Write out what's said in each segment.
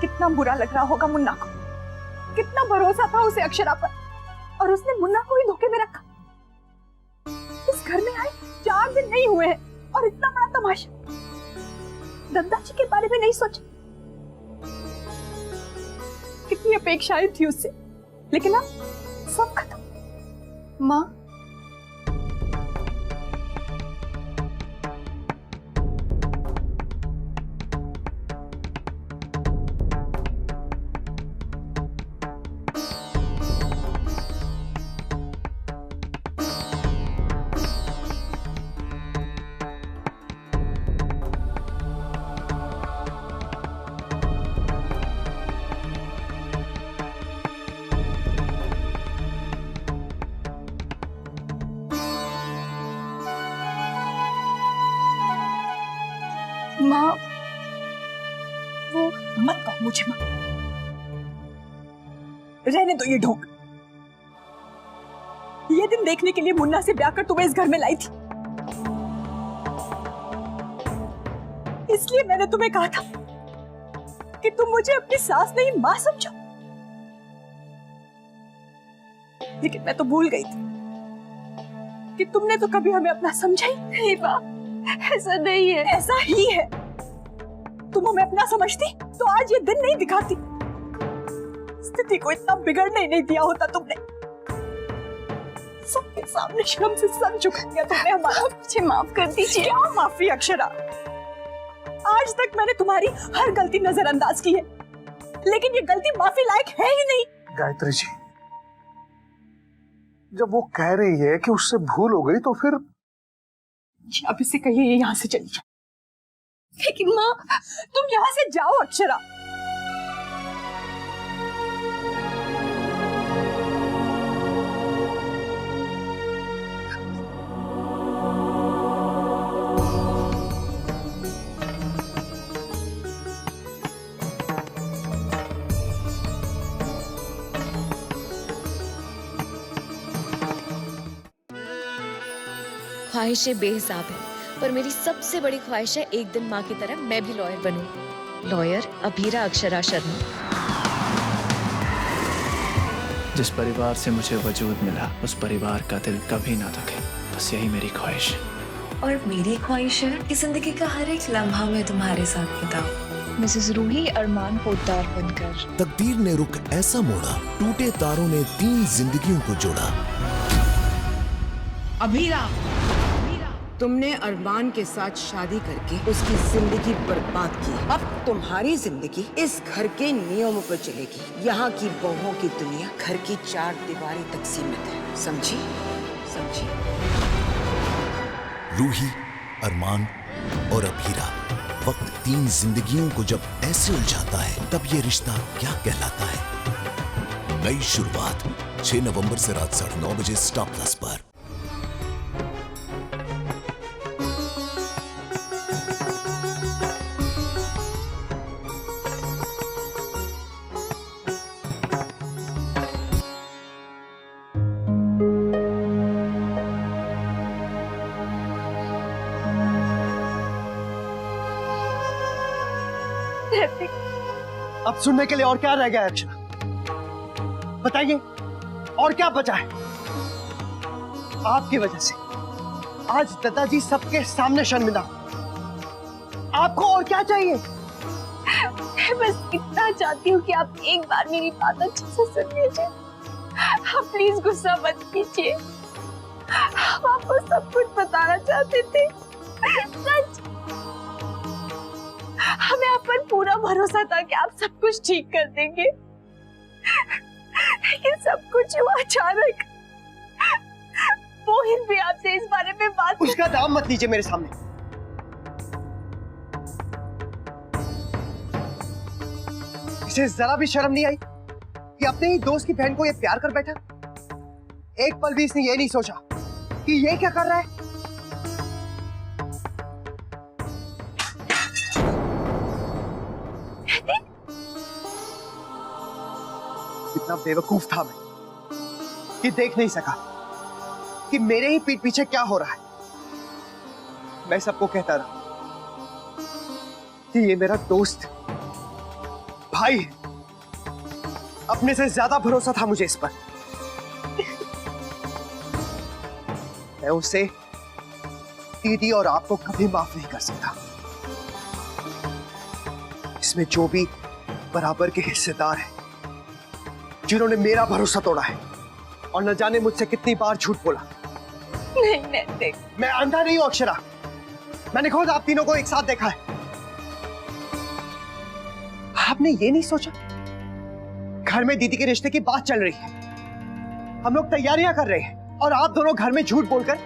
कितना बुरा लग रहा होगा मुन्ना को। कितना भरोसा था उसे अक्षरा पर, और उसने मुन्ना को ही धोखे में रखा। इस घर में आए 4 दिन नहीं हुए हैं और इतना बड़ा तमाशा। दद्दा जी के बारे में नहीं सोचा। कितनी अपेक्षाएं थी उससे, लेकिन अब सब खत्म। माँ, माँ, वो मत कहो मुझे माँ। रहने दो ये ढोंग। ये दिन देखने के लिए मुन्ना से ब्याह कर तुम्हें इस घर में लाई थी। इसलिए मैंने तुम्हें कहा था कि तुम मुझे अपनी सास नहीं मां समझो। लेकिन मैं तो भूल गई थी कि तुमने तो कभी हमें अपना समझा ही नहीं। माँ, ऐसा नहीं है। ऐसा ही है। तुम हमें अपना समझती तो आज ये दिन नहीं दिखाती। स्थिति को इतना बिगड़ने नहीं दिया होता तुमने। सबके सामने शर्म से सर झुका दिया तुमने हमारा। मुझे माफ कर दीजिए। क्या माफी अक्षरा? आज तक मैंने तुम्हारी हर गलती नजरअंदाज की है, लेकिन ये गलती माफी लायक है ही नहीं। गायत्री जी, जब वो कह रही है कि उससे भूल हो गई तो फिर अब इसे कहिए ये यहाँ से चली जाए। लेकिन माँ, तुम यहाँ से जाओ अक्षरा। ख्वाहिशें बेहिसाब है, पर मेरी सबसे बड़ी ख्वाहिश है एक दिन माँ की तरह मैं भी लॉयर बनूं। लॉयर अभीरा अक्षरा शर्मा। जिस परिवार से मुझे वजूद मिला, उस परिवार का दिल कभी ना दुखे। बस यही मेरी ख्वाहिश है। और मेरी ख्वाहिश है कि जिंदगी का हर एक लम्हा मैं तुम्हारे साथ बिताऊं। मिसेस रूही अरमान पोद्दार बनकर। तकदीर ने रुख ऐसा मोड़ा, टूटे तारों ने 3 जिंदगियों को जोड़ा। अभीरा, तुमने अरमान के साथ शादी करके उसकी जिंदगी बर्बाद की। अब तुम्हारी जिंदगी इस घर के नियमों पर चलेगी। यहाँ की बहुओं की दुनिया घर की 4 दीवारी तक सीमित है। समझी? समझी? रूही, अरमान और अभीरा। वक्त 3 जिंदगियों को जब ऐसे उलझाता है, तब ये रिश्ता क्या कहलाता है? नई शुरुआत 6 नवंबर से रात 9:30 बजे स्टार प्लस पर। अब सुनने के लिए और क्या रह गया है अक्षरा? बताइए, और क्या बचा है? आपकी वजह से आज दादाजी सबके सामने शर्मिंदा। आपको और क्या चाहिए? मैं बस इतना चाहती हूँ कि आप एक बार मेरी बात अच्छे से सुन लीजिए। आप प्लीज गुस्सा मत कीजिए। हम आपको सब कुछ बताना चाहते थे, सच। हमें आप पर पूरा भरोसा था कि आप सब कुछ ठीक कर देंगे, लेकिन सब कुछ हुआ अचानक। मोहित भी आपसे इस बारे में बात। उसका नाम मत लीजिए मेरे सामने। इसे जरा भी शर्म नहीं आई कि अपने ही दोस्त की बहन को ये प्यार कर बैठा? एक पल भी इसने ये नहीं सोचा कि ये क्या कर रहा है। कितना बेवकूफ था मैं कि देख नहीं सका कि मेरे ही पीठ पीछे क्या हो रहा है। मैं सबको कहता रहा कि ये मेरा दोस्त, भाई है, अपने से ज्यादा भरोसा था मुझे इस पर। मैं उसे, दीदी और आपको कभी माफ नहीं कर सकता। इसमें जो भी बराबर के हिस्सेदार हैं, जिन्होंने मेरा भरोसा तोड़ा है और न जाने मुझसे कितनी बार झूठ बोला। नहीं नैतिक, मैं अंधा नहीं हूं अक्षरा, मैंने खुद आप तीनों को एक साथ देखा है। आपने ये नहीं सोचा घर में दीदी के रिश्ते की बात चल रही है, हम लोग तैयारियां कर रहे हैं और आप दोनों घर में झूठ बोलकर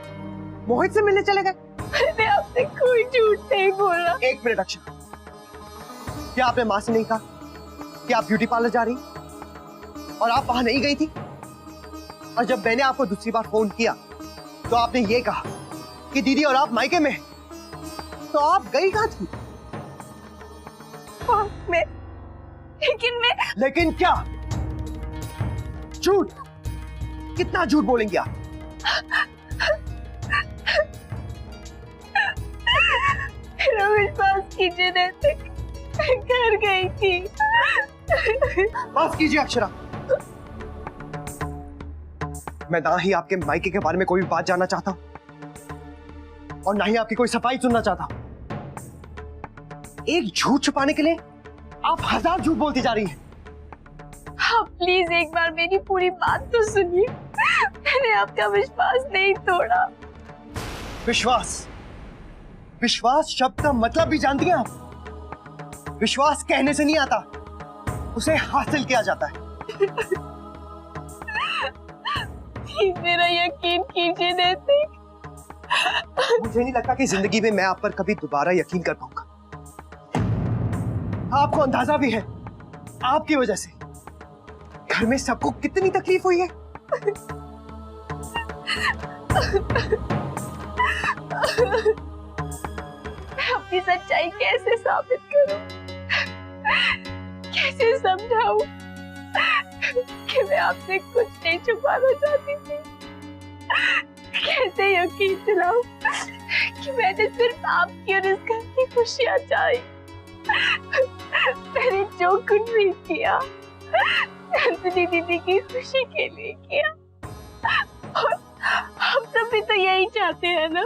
मोहित से मिलने चले गए। मैंने आपसे कोई झूठ नहीं बोला। एक मिनट अक्षरा, क्या आपने मां से नहीं कहा कि आप ब्यूटी पार्लर जा रही और आप वहां नहीं गई थी? और जब मैंने आपको दूसरी बार फोन किया तो आपने ये कहा कि दीदी और आप मायके में हैं। तो आप गई कहां थी? मैं, लेकिन क्या? झूठ, कितना झूठ बोलेंगे आप? मेरा विश्वास कीजिए नैतिक, मैं घर गई थी। माफ कीजिए अक्षरा, मैं ना ही आपके मायके के बारे में कोई बात जानना चाहता हूं और ना ही आपकी कोई सफाई सुनना चाहता हूं। एक झूठ छुपाने के लिए आप 1000 झूठ बोलती जा रही हैं। आप प्लीज एक बार मेरी पूरी बात तो सुनिए। मैंने आपका विश्वास नहीं तोड़ा। विश्वास, विश्वास शब्द का मतलब भी जानती हैं आप? विश्वास कहने से नहीं आता, उसे हासिल किया जाता है। प्लीज मेरा यकीन कीजिए नैतिक। मुझे नहीं लगता कि जिंदगी में मैं आप पर कभी दोबारा यकीन कर पाऊंगा। आपको अंदाजा भी है, आपकी वजह से घर में सबको कितनी तकलीफ हुई है। मैं अपनी सच्चाई कैसे साबित करूं? कैसे समझाऊं कि मैं आपसे कुछ नहीं छुपाना चाहती थी? कैसे यकीन दिलाऊं कि मैंने सिर्फ आपकी और इस घर की खुशियां चाही? मैंने जो कुछ भी किया नंदिनी दीदी की खुशी के लिए किया, और हम सब भी तो यही चाहते हैं ना।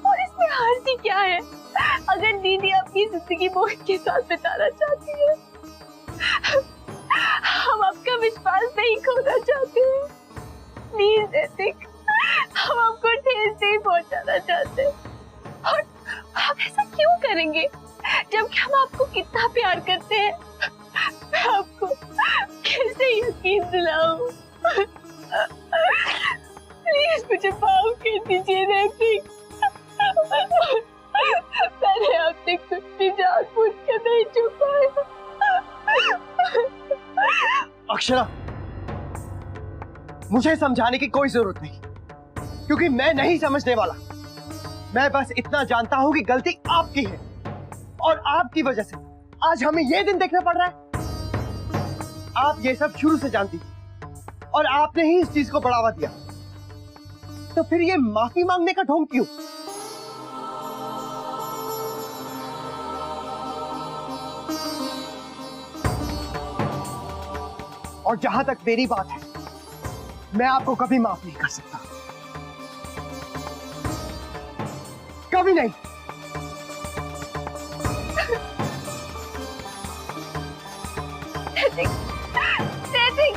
और इसमें हार क्या है? अगर दीदी अपनी जिंदगी मोहित के साथ बिताना चाहती है, हम आपका विश्वास नहीं खोना चाहते हैं। प्लीज नैतिक, हम आपको ठेस नहीं पहुंचाना चाहते। और आप ऐसा क्यों करेंगे जबकि हम आपको कितना प्यार करते हैं? मैं आपको कैसे यकीन दिलाऊं? प्लीज मुझे माफ कर दीजिए नैतिक। मैंने आपसे कुछ भी जानबूझ कर नहीं छुपाया। अक्षरा, मुझे समझाने की कोई जरूरत नहीं, क्योंकि मैं नहीं समझने वाला। मैं बस इतना जानता हूं कि गलती आपकी है और आपकी वजह से आज हमें यह दिन देखना पड़ रहा है। आप ये सब शुरू से जानती थी और आपने ही इस चीज को बढ़ावा दिया, तो फिर ये माफी मांगने का ढोंग क्यों? और जहां तक मेरी बात है, मैं आपको कभी माफ नहीं कर सकता, कभी नहीं। नैतिक, नैतिक।